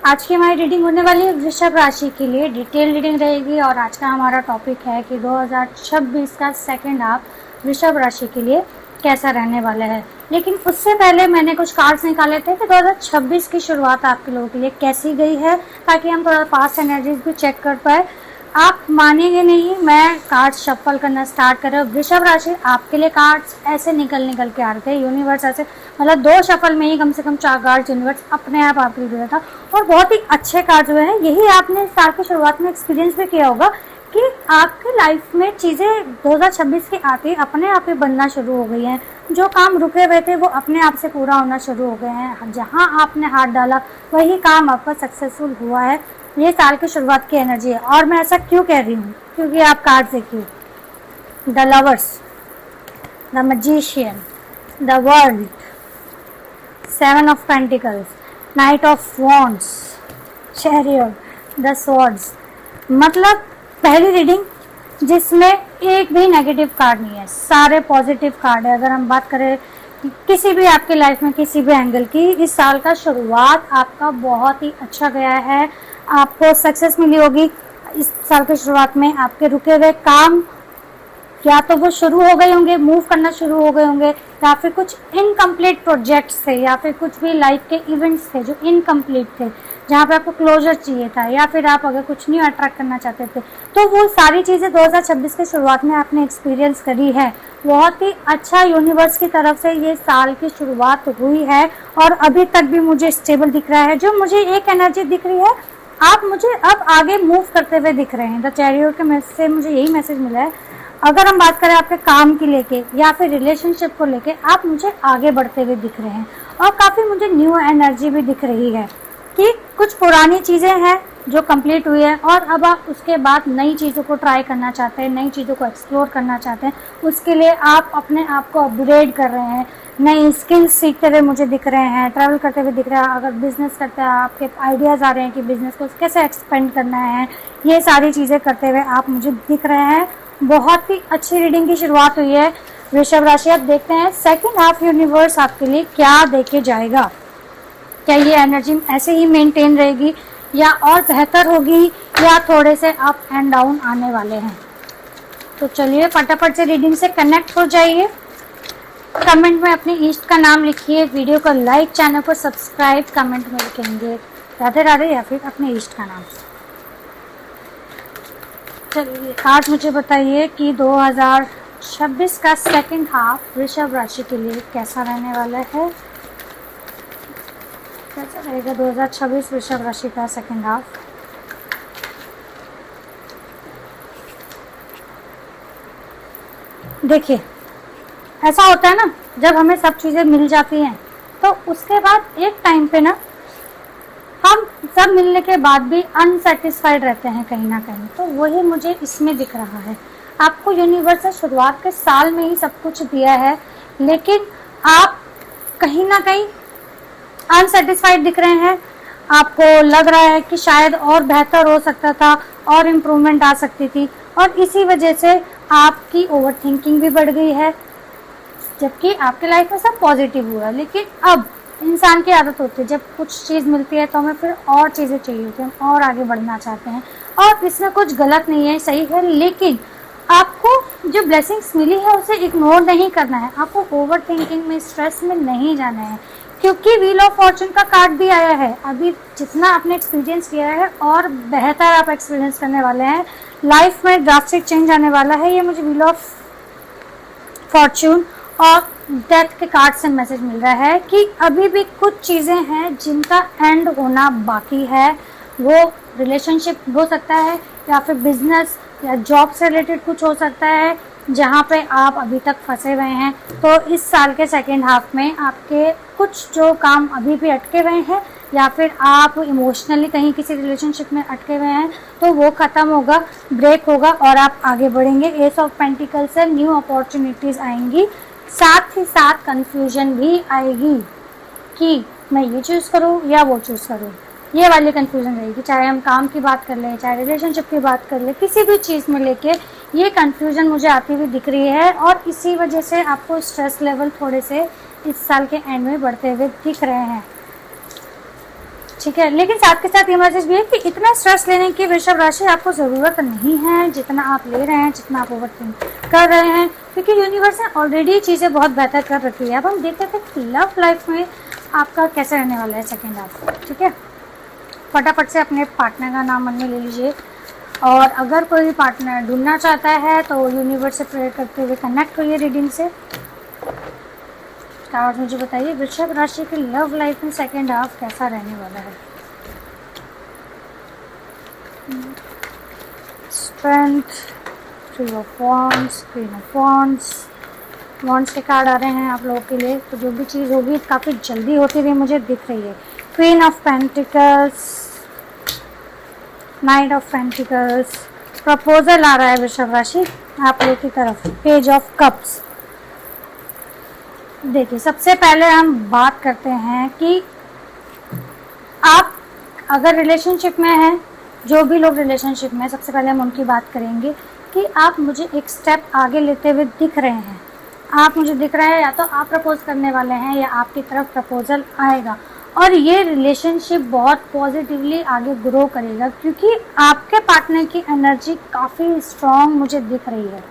आज की हमारी रीडिंग होने वाली है वृषभ राशि के लिए। डिटेल रीडिंग रहेगी और आज का हमारा टॉपिक है कि 2026 का सेकंड हाफ वृषभ राशि के लिए कैसा रहने वाला है। लेकिन उससे पहले मैंने कुछ कार्ड्स निकाले थे कि 2026 की शुरुआत आपके लोगों के लिए कैसी गई है, ताकि हम थोड़ा पास्ट एनर्जीज भी चेक कर पाए। आप मानेंगे नहीं, मैं कार्ड्स शफल करना स्टार्ट कर रहा हूँ। वृषभ राशि आपके लिए कार्ड्स ऐसे निकल के आ रहे थे, यूनिवर्स ऐसे, मतलब 2 शफल में ही कम से कम 4 कार्ड्स यूनिवर्स अपने आप आपके लिए दिया था और बहुत ही अच्छे कार्ड्स हुए हैं। यही आपने साल की शुरुआत में एक्सपीरियंस भी किया होगा कि आपकी लाइफ में चीज़ें 2026 की आती अपने आप ही बनना शुरू हो गई हैं। जो काम रुके हुए थे वो अपने आप से पूरा होना शुरू हो गए हैं। जहाँ आपने हाथ डाला वही काम आपका सक्सेसफुल हुआ है। ये साल की शुरुआत की एनर्जी है। और मैं ऐसा क्यों कह रही हूँ, क्योंकि आप कार्ड देखिए, the lovers, the magician, the world, 7 of pentacles, knight of wands, chariot, the swords. मतलब पहली रीडिंग जिसमें एक भी नेगेटिव कार्ड नहीं है, सारे पॉजिटिव कार्ड है। अगर हम बात करें किसी भी आपकी लाइफ में किसी भी एंगल की, इस साल का शुरुआत आपका बहुत ही अच्छा गया है। आपको सक्सेस मिली होगी। इस साल की शुरुआत में आपके रुके हुए काम या तो वो शुरू हो गए होंगे, मूव करना शुरू हो गए होंगे, या फिर कुछ इनकम्प्लीट प्रोजेक्ट्स थे, या फिर कुछ भी लाइफ के इवेंट्स थे जो इनकम्प्लीट थे, जहाँ पे आपको क्लोजर चाहिए था, या फिर आप अगर कुछ न्यू अट्रैक्ट करना चाहते थे, तो वो सारी चीज़ें 2026 की शुरुआत में आपने एक्सपीरियंस करी है। बहुत ही अच्छा यूनिवर्स की तरफ से ये साल की शुरुआत हुई है और अभी तक भी मुझे स्टेबल दिख रहा है। जो मुझे एक एनर्जी दिख रही है, आप मुझे अब आगे मूव करते हुए दिख रहे हैं। द चैरियट के से मुझे यही मैसेज मिला है। अगर हम बात करें आपके काम की लेके या फिर रिलेशनशिप को लेके, आप मुझे आगे बढ़ते हुए दिख रहे हैं और काफ़ी मुझे न्यू एनर्जी भी दिख रही है कि कुछ पुरानी चीज़ें हैं जो कंप्लीट हुई है और अब आप उसके बाद नई चीज़ों को ट्राई करना चाहते हैं, नई चीज़ों को एक्सप्लोर करना चाहते हैं। उसके लिए आप अपने आप को अपग्रेड कर रहे हैं, नई स्किल्स सीखते हुए मुझे दिख रहे हैं, ट्रैवल करते हुए दिख रहा है। अगर बिजनेस करते हैं, आपके आइडियाज़ आ रहे हैं कि बिजनेस को कैसे एक्सपेंड करना है, ये सारी चीज़ें करते हुए आप मुझे दिख रहे हैं। बहुत ही अच्छी रीडिंग की शुरुआत हुई है वृषभ राशि। अब देखते हैं सेकंड हाफ यूनिवर्स आपके लिए क्या देके जाएगा। क्या ये एनर्जी ऐसे ही मेंटेन रहेगी या और बेहतर होगी, या थोड़े से अप एंड डाउन आने वाले हैं। तो चलिए फटाफट से रीडिंग से कनेक्ट हो जाइए। कमेंट में अपने ईस्ट का नाम लिखिए, वीडियो को लाइक, चैनल को सब्सक्राइब, कमेंट में लिखेंगे राधे राधे या फिर अपने ईस्ट का नाम। चलिए आज मुझे बताइए कि 2026 का सेकंड हाफ वृषभ राशि के लिए कैसा रहने वाला है। कैसा रहेगा 2026 वृषभ राशि का सेकंड हाफ। देखिए ऐसा होता है ना, जब हमें सब चीज़ें मिल जाती हैं तो उसके बाद एक टाइम पे ना हम सब मिलने के बाद भी अनसेटिस्फाइड रहते हैं कहीं ना कहीं। तो वही मुझे इसमें दिख रहा है। आपको यूनिवर्स ने शुरुआत के साल में ही सब कुछ दिया है, लेकिन आप कहीं ना कहीं अनसेटिस्फाइड दिख रहे हैं। आपको लग रहा है कि शायद और बेहतर हो सकता था और इम्प्रूवमेंट आ सकती थी, और इसी वजह से आपकी ओवर थिंकिंग भी बढ़ गई है। जबकि आपके लाइफ में सब पॉजिटिव हुआ, लेकिन अब इंसान की आदत होती है, जब कुछ चीज़ मिलती है तो हमें फिर और चीज़ें चाहिए होती हैं, हम और आगे बढ़ना चाहते हैं। और इसमें कुछ गलत नहीं है, सही है, लेकिन आपको जो ब्लेसिंग्स मिली है उसे इग्नोर नहीं करना है। आपको ओवर थिंकिंग में, स्ट्रेस में नहीं जाना है, क्योंकि व्हील ऑफ फॉर्चून का कार्ड भी आया है। अभी जितना आपने एक्सपीरियंस किया है और बेहतर आप एक्सपीरियंस करने वाले हैं, लाइफ में ड्रास्टिक चेंज आने वाला है। ये मुझे व्हील ऑफ फॉर्चून और डेथ के कार्ड से मैसेज मिल रहा है कि अभी भी कुछ चीज़ें हैं जिनका एंड होना बाकी है। वो रिलेशनशिप हो सकता है या फिर बिजनेस या जॉब से रिलेटेड कुछ हो सकता है, जहाँ पे आप अभी तक फंसे हुए हैं। तो इस साल के सेकेंड हाफ में आपके कुछ जो काम अभी भी अटके हुए हैं, या फिर आप इमोशनली कहीं किसी रिलेशनशिप में अटके हुए हैं, तो वो ख़त्म होगा, ब्रेक होगा और आप आगे बढ़ेंगे। एस ऑफ पेंटिकल से न्यू अपॉर्चुनिटीज़ आएंगी, साथ ही साथ कंफ्यूजन भी आएगी कि मैं ये चूज़ करूँ या वो चूज़ करूँ। ये वाली कंफ्यूजन रहेगी, चाहे हम काम की बात कर लें, चाहे रिलेशनशिप की बात कर लें, किसी भी चीज़ में लेके ये कंफ्यूजन मुझे आती हुई दिख रही है। और इसी वजह से आपको स्ट्रेस लेवल थोड़े से इस साल के एंड में बढ़ते हुए दिख रहे हैं। ठीक है। लेकिन साथ के साथ ये मैसेज भी है कि इतना स्ट्रेस लेने की वृषभ राशि आपको ज़रूरत नहीं है जितना आप ले रहे हैं, जितना आप ओवरथिंक कर रहे हैं, क्योंकि यूनिवर्स ने ऑलरेडी चीज़ें बहुत बेहतर कर रखी है। अब हम देखते थे कि लव लाइफ में आपका कैसे रहने वाला है सेकेंड हाफ, ठीक है। फटाफट से अपने पार्टनर का नाम मन में ले लीजिए, और अगर कोई पार्टनर ढूंढना चाहता है तो यूनिवर्स से प्रेयर करते हुए कनेक्ट करिए रीडिंग से। कार्ड मुझे बताइए वृषभ राशि की लव लाइफ में सेकेंड हाफ कैसा रहने वाला है। Strength, three of wands, queen of wands, wands के कार्ड आ रहे हैं आप लोगों के लिए। तो जो भी चीज़ होगी काफ़ी जल्दी होती हुई मुझे दिख रही है। Queen of pentacles, knight of pentacles, proposal आ रहा है वृषभ राशि आप लोगों की तरफ। Page of cups. देखिए सबसे पहले हम बात करते हैं कि आप अगर रिलेशनशिप में हैं, जो भी लोग रिलेशनशिप में, सबसे पहले हम उनकी बात करेंगे कि आप मुझे एक स्टेप आगे लेते हुए दिख रहे हैं। आप मुझे दिख रहे हैं या तो आप प्रपोज करने वाले हैं या आपकी तरफ प्रपोजल आएगा, और ये रिलेशनशिप बहुत पॉजिटिवली आगे ग्रो करेगा, क्योंकि आपके पार्टनर की एनर्जी काफ़ी स्ट्रॉन्ग मुझे दिख रही है।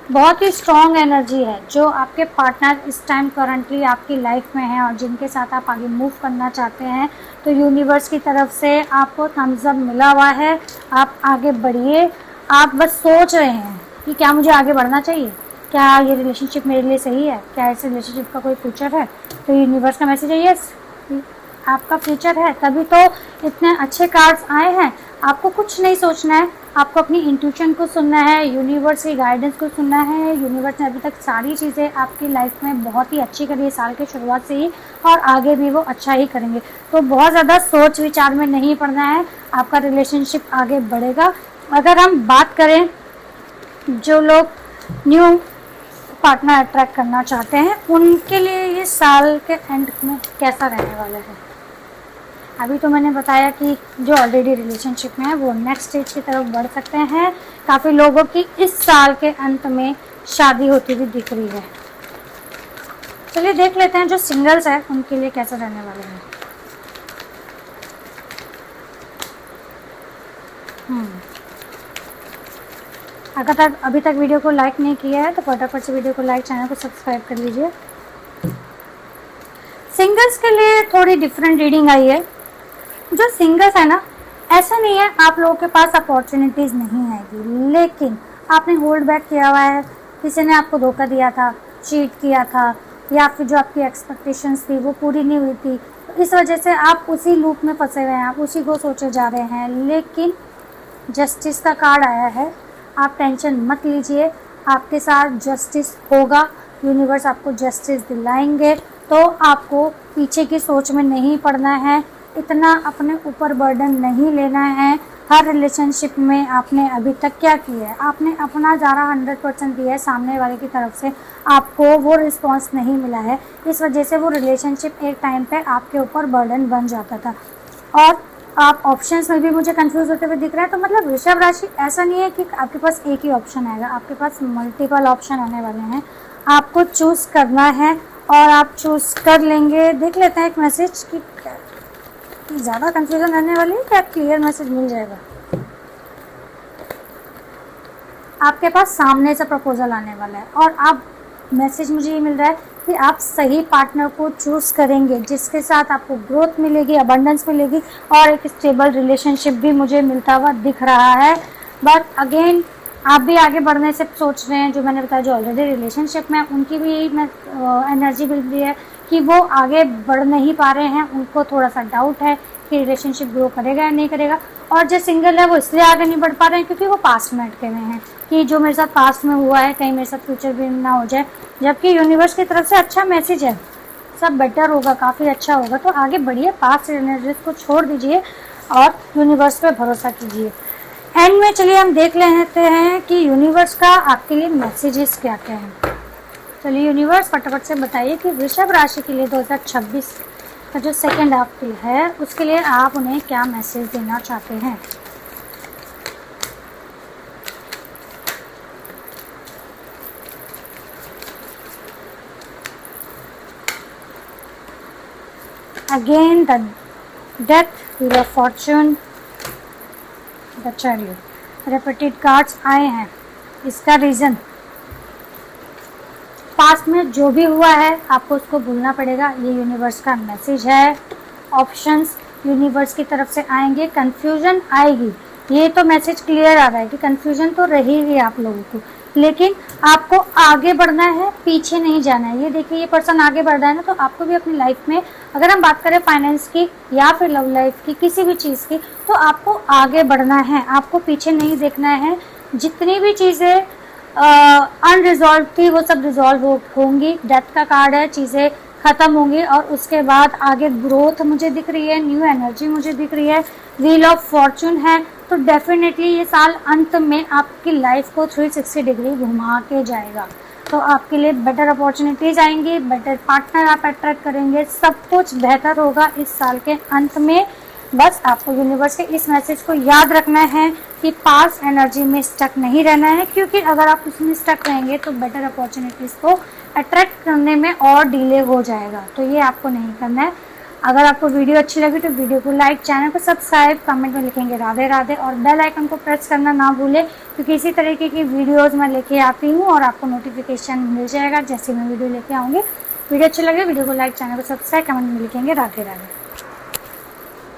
बहुत ही स्ट्रॉन्ग एनर्जी है जो आपके पार्टनर इस टाइम करंटली आपकी लाइफ में है और जिनके साथ आप आगे मूव करना चाहते हैं। तो यूनिवर्स की तरफ से आपको थम्स अप मिला हुआ है, आप आगे बढ़िए। आप बस सोच रहे हैं कि क्या मुझे आगे बढ़ना चाहिए, क्या ये रिलेशनशिप मेरे लिए सही है, क्या इस रिलेशनशिप का कोई फ्यूचर है। तो यूनिवर्स का मैसेज है यस, आपका फ्यूचर है, तभी तो इतने अच्छे कार्ड्स आए हैं। आपको कुछ नहीं सोचना है, आपको अपनी इंट्यूशन को सुनना है, यूनिवर्स की गाइडेंस को सुनना है। यूनिवर्स ने अभी तक सारी चीज़ें आपकी लाइफ में बहुत ही अच्छी करी है साल के शुरुआत से ही, और आगे भी वो अच्छा ही करेंगे। तो बहुत ज़्यादा सोच विचार में नहीं पड़ना है, आपका रिलेशनशिप आगे बढ़ेगा। अगर हम बात करें जो लोग न्यू पार्टनर अट्रैक्ट करना चाहते हैं, उनके लिए ये साल के एंड में कैसा रहने वाला है। अभी तो मैंने बताया कि जो ऑलरेडी रिलेशनशिप में है वो नेक्स्ट स्टेज की तरफ बढ़ सकते हैं। काफ़ी लोगों की इस साल के अंत में शादी होती हुई दिख रही है। चलिए देख लेते हैं जो सिंगल्स है उनके लिए कैसा रहने वाला है। अगर अभी तक वीडियो को लाइक नहीं किया है तो फटाफट से वीडियो को लाइक, चैनल को सब्सक्राइब कर लीजिए। सिंगल्स के लिए थोड़ी डिफरेंट रीडिंग आई है। जो सिंगल्स है ना, ऐसा नहीं है आप लोगों के पास अपॉर्चुनिटीज़ नहीं आएगी, लेकिन आपने होल्ड बैक किया हुआ है, किसी ने आपको धोखा दिया था, चीट किया था, या फिर जो आपकी एक्सपेक्टेशंस थी वो पूरी नहीं हुई थी, तो इस वजह से आप उसी लूप में फंसे हुए हैं, आप उसी को सोचे जा रहे हैं। लेकिन जस्टिस का कार्ड आया है, आप टेंशन मत लीजिए, आपके साथ जस्टिस होगा, यूनिवर्स आपको जस्टिस दिलाएंगे। तो आपको पीछे की सोच में नहीं पड़ना है, इतना अपने ऊपर बर्डन नहीं लेना है। हर रिलेशनशिप में आपने अभी तक क्या किया है, आपने अपना ज़्यादा 100% दिया है, सामने वाले की तरफ से आपको वो रिस्पांस नहीं मिला है, इस वजह से वो रिलेशनशिप एक टाइम पे आपके ऊपर बर्डन बन जाता था। और आप ऑप्शंस में भी मुझे कंफ्यूज होते हुए दिख रहा है। तो मतलब वृषभ राशि ऐसा नहीं है कि आपके पास एक ही ऑप्शन आएगा, आपके पास मल्टीपल ऑप्शन आने वाले हैं, आपको चूज़ करना है और आप चूज़ कर लेंगे। देख लेते हैं एक मैसेज कि ज़्यादा कंफ्यूजन रहने वाली है क्या क्लियर मैसेज मिल जाएगा। आपके पास सामने से प्रपोजल आने वाला है और आप मैसेज मुझे ये मिल रहा है कि आप सही पार्टनर को चूज़ करेंगे जिसके साथ आपको ग्रोथ मिलेगी, अबंडेंस मिलेगी और एक स्टेबल रिलेशनशिप भी मुझे मिलता हुआ दिख रहा है। बट अगेन आप भी आगे बढ़ने से सोच रहे हैं, जो मैंने बताया जो ऑलरेडी रिलेशनशिप में उनकी भी एनर्जी मिल रही है कि वो आगे बढ़ नहीं पा रहे हैं, उनको थोड़ा सा डाउट है कि रिलेशनशिप ग्रो करेगा या नहीं करेगा। और जो सिंगल है वो इसलिए आगे नहीं बढ़ पा रहे हैं क्योंकि वो पास्ट में अटके हुए हैं कि जो मेरे साथ पास्ट में हुआ है कहीं मेरे साथ फ्यूचर भी ना हो जाए। जबकि यूनिवर्स की तरफ से अच्छा मैसेज है, सब बेटर होगा, काफ़ी अच्छा होगा। तो आगे बढ़िए, पास्ट एनर्जीज को छोड़ दीजिए और यूनिवर्स पे भरोसा कीजिए। एंड में चलिए हम देख लेते हैं कि यूनिवर्स का आपके लिए मैसेजेस क्या क्या हैं। चलिए यूनिवर्स फटाफट से बताइए कि वृषभ राशि के लिए 2026 का जो सेकेंड हाफ है उसके लिए आप उन्हें क्या मैसेज देना चाहते हैं। Again the death, wheel of Fortune, the chariot. Repeated cards आए हैं, इसका रीज़न पास्ट में जो भी हुआ है आपको उसको भूलना पड़ेगा, ये यूनिवर्स का मैसेज है। ऑप्शंस यूनिवर्स की तरफ से आएंगे, कंफ्यूजन आएगी, ये तो मैसेज क्लियर आ रहा है कि कंफ्यूजन तो रहेगी आप लोगों को, लेकिन आपको आगे बढ़ना है, पीछे नहीं जाना है। ये देखिए, ये पर्सन आगे बढ़ रहा है ना, तो आपको भी अपनी लाइफ में, अगर हम बात करें फाइनेंस की या फिर लव लाइफ की, किसी भी चीज़ की, तो आपको आगे बढ़ना है, आपको पीछे नहीं देखना है। जितनी भी चीज़ें अनरिजॉल्व थी वो सब रिजॉल्व होंगी। डेथ का कार्ड है, चीज़ें खत्म होंगी और उसके बाद आगे ग्रोथ मुझे दिख रही है, न्यू एनर्जी मुझे दिख रही है। व्हील ऑफ फॉर्चून है, तो डेफिनेटली ये साल अंत में आपकी लाइफ को 360 डिग्री घुमा के जाएगा। तो आपके लिए बेटर अपॉर्चुनिटीज आएंगी, बेटर पार्टनर आप अट्रैक्ट करेंगे, सब कुछ बेहतर होगा इस साल के अंत में। बस आपको यूनिवर्स के इस मैसेज को याद रखना है कि पास्ट एनर्जी में स्टक नहीं रहना है, क्योंकि अगर आप उसमें स्टक रहेंगे तो बेटर अपॉर्चुनिटीज़ को अट्रैक्ट करने में और डिले हो जाएगा, तो ये आपको नहीं करना है। अगर आपको वीडियो अच्छी लगी तो वीडियो को लाइक, चैनल को सब्सक्राइब, कमेंट में लिखेंगे राधे राधे और बेल आइकन को प्रेस करना ना भूलें, क्योंकि इसी तरीके की वीडियोस मैं लेके आती हूँ और आपको नोटिफिकेशन मिल जाएगा जैसे मैं वीडियो लेके आऊँगी। वीडियो अच्छी लगे वीडियो को लाइक, चैनल को सब्सक्राइब, कमेंट में लिखेंगे राधे राधे।